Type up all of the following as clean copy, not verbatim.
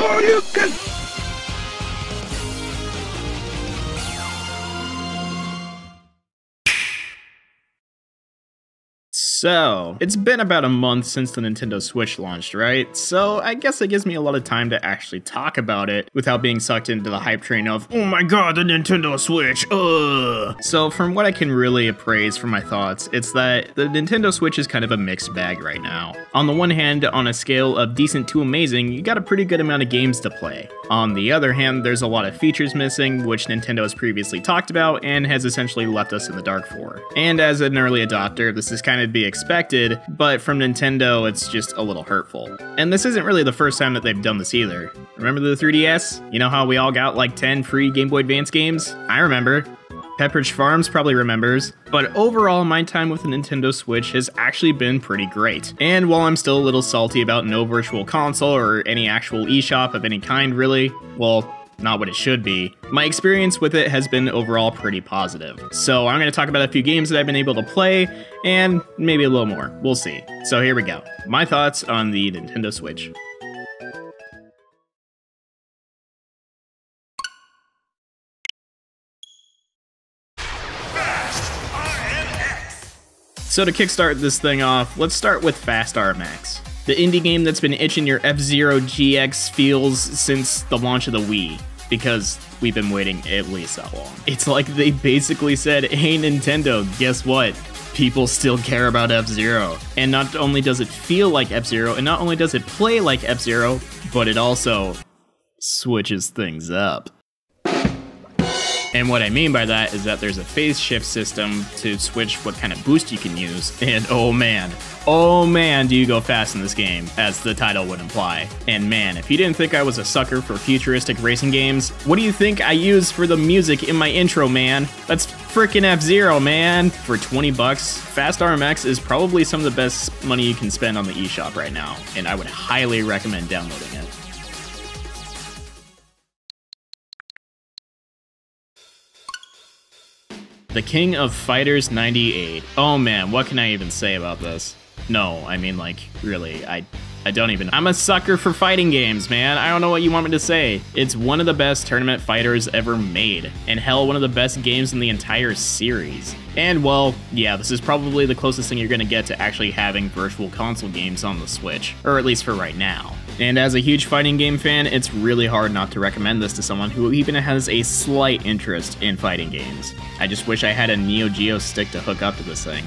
Oh, you can... So, it's been about a month since the Nintendo Switch launched, right? So, I guess it gives me a lot of time to actually talk about it without being sucked into the hype train of, oh my god, the Nintendo Switch, ugh! So, from what I can really appraise from my thoughts, it's that the Nintendo Switch is kind of a mixed bag right now. On the one hand, on a scale of decent to amazing, you got a pretty good amount of games to play. On the other hand, there's a lot of features missing, which Nintendo has previously talked about and has essentially left us in the dark for. And as an early adopter, this is kind of be expected, but from Nintendo, it's just a little hurtful. And this isn't really the first time that they've done this either. Remember the 3DS? You know how we all got like 10 free Game Boy Advance games? I remember. Pepperidge Farms probably remembers, but overall my time with the Nintendo Switch has actually been pretty great. And while I'm still a little salty about no virtual console or any actual eShop of any kind really, well, not what it should be, my experience with it has been overall pretty positive. So I'm going to talk about a few games that I've been able to play, and maybe a little more, we'll see. So here we go, my thoughts on the Nintendo Switch. So to kickstart this thing off, let's start with Fast RMX. The indie game that's been itching your F-Zero GX feels since the launch of the Wii, because we've been waiting at least that long. It's like they basically said, hey Nintendo, guess what? People still care about F-Zero. And not only does it feel like F-Zero, and not only does it play like F-Zero, but it also switches things up. And what I mean by that is that there's a phase shift system to switch what kind of boost you can use, and oh man, do you go fast in this game, as the title would imply. And man, if you didn't think I was a sucker for futuristic racing games, what do you think I use for the music in my intro, man? That's frickin' F-Zero, man! For 20 bucks, Fast RMX is probably some of the best money you can spend on the eShop right now, and I would highly recommend downloading it. The King of Fighters 98. Oh man, what can I even say about this? No, I mean like, really, I don't even... I'm a sucker for fighting games, man. I don't know what you want me to say. It's one of the best tournament fighters ever made, and hell, one of the best games in the entire series. And well, yeah, this is probably the closest thing you're gonna get to actually having virtual console games on the Switch, or at least for right now. And as a huge fighting game fan, it's really hard not to recommend this to someone who even has a slight interest in fighting games. I just wish I had a Neo Geo stick to hook up to this thing.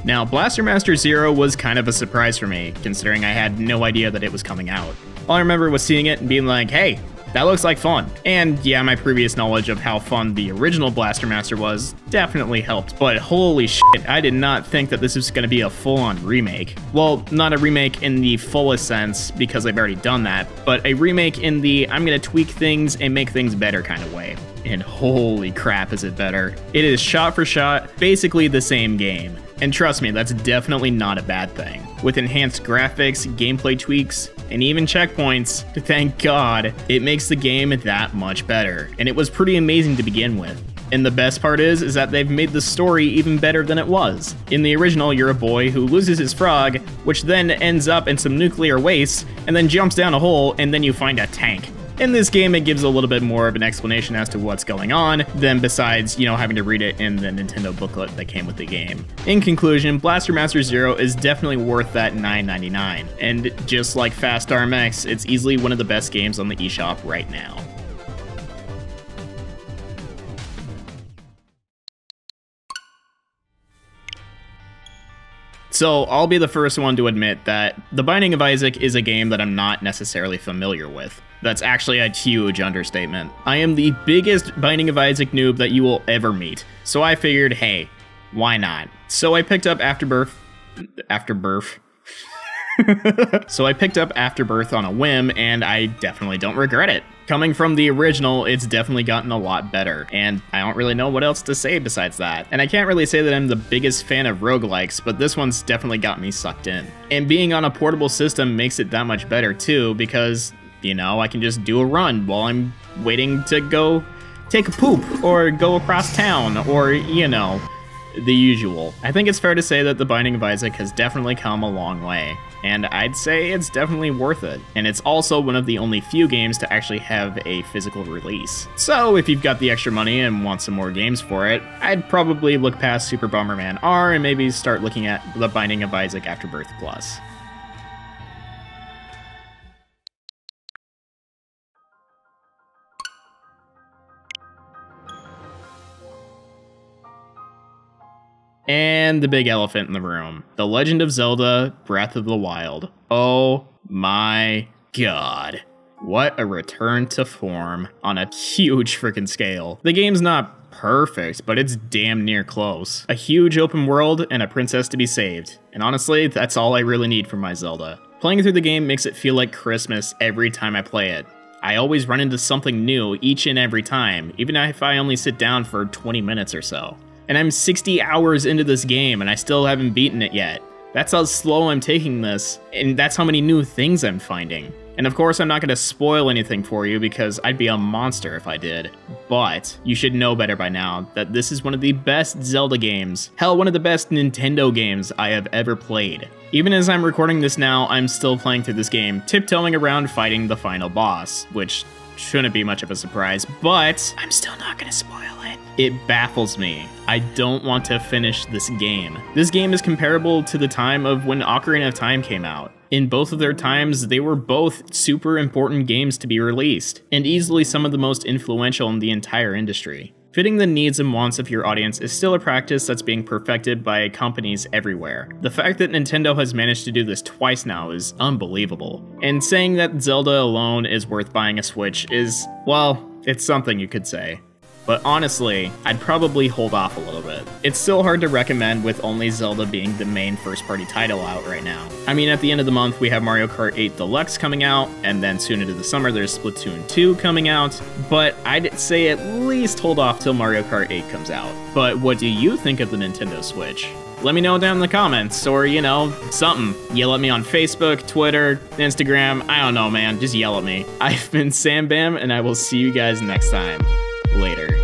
Now, Blaster Master Zero was kind of a surprise for me, considering I had no idea that it was coming out. All I remember was seeing it and being like, hey, that looks like fun. And yeah, my previous knowledge of how fun the original Blaster Master was definitely helped, but holy shit, I did not think that this was going to be a full-on remake. Well, not a remake in the fullest sense, because I've already done that, but a remake in the I'm going to tweak things and make things better kind of way. And holy crap is it better. It is shot for shot, basically the same game. And trust me, that's definitely not a bad thing. With enhanced graphics, gameplay tweaks, and even checkpoints, thank God, it makes the game that much better. And it was pretty amazing to begin with. And the best part is that they've made the story even better than it was. In the original, you're a boy who loses his frog, which then ends up in some nuclear waste, and then jumps down a hole, and then you find a tank. In this game, it gives a little bit more of an explanation as to what's going on than besides, you know, having to read it in the Nintendo booklet that came with the game. In conclusion, Blaster Master Zero is definitely worth that $9.99, and just like Fast RMX, it's easily one of the best games on the eShop right now. So, I'll be the first one to admit that The Binding of Isaac is a game that I'm not necessarily familiar with. That's actually a huge understatement. I am the biggest Binding of Isaac noob that you will ever meet, so I figured, hey, why not? So I picked up Afterbirth on a whim, and I definitely don't regret it. Coming from the original, it's definitely gotten a lot better, and I don't really know what else to say besides that. And I can't really say that I'm the biggest fan of roguelikes, but this one's definitely got me sucked in. And being on a portable system makes it that much better too, because, you know, I can just do a run while I'm waiting to go take a poop, or go across town, or, you know, the usual. I think it's fair to say that The Binding of Isaac has definitely come a long way, and I'd say it's definitely worth it. And it's also one of the only few games to actually have a physical release. So if you've got the extra money and want some more games for it, I'd probably look past Super Bomberman R and maybe start looking at The Binding of Isaac Afterbirth Plus. And the big elephant in the room, The Legend of Zelda Breath of the Wild. Oh my god. What a return to form on a huge freaking scale. The game's not perfect, but it's damn near close. A huge open world and a princess to be saved. And honestly, that's all I really need from my Zelda. Playing through the game makes it feel like Christmas every time I play it. I always run into something new each and every time, even if I only sit down for 20 minutes or so. And I'm 60 hours into this game and I still haven't beaten it yet. That's how slow I'm taking this, and that's how many new things I'm finding. And of course, I'm not going to spoil anything for you because I'd be a monster if I did. But you should know better by now that this is one of the best Zelda games, hell, one of the best Nintendo games I have ever played. Even as I'm recording this now, I'm still playing through this game, tiptoeing around fighting the final boss, which shouldn't be much of a surprise, but I'm still not going to spoil it. It baffles me. I don't want to finish this game. This game is comparable to the time of when Ocarina of Time came out. In both of their times, they were both super important games to be released, and easily some of the most influential in the entire industry. Fitting the needs and wants of your audience is still a practice that's being perfected by companies everywhere. The fact that Nintendo has managed to do this twice now is unbelievable. And saying that Zelda alone is worth buying a Switch is, well, it's something you could say. But honestly, I'd probably hold off a little bit. It's still hard to recommend with only Zelda being the main first-party title out right now. I mean, at the end of the month, we have Mario Kart 8 Deluxe coming out, and then soon into the summer, there's Splatoon 2 coming out, but I'd say at least hold off till Mario Kart 8 comes out. But what do you think of the Nintendo Switch? Let me know down in the comments, or, you know, something. Yell at me on Facebook, Twitter, Instagram, I don't know, man, just yell at me. I've been SamBam, and I will see you guys next time. Later.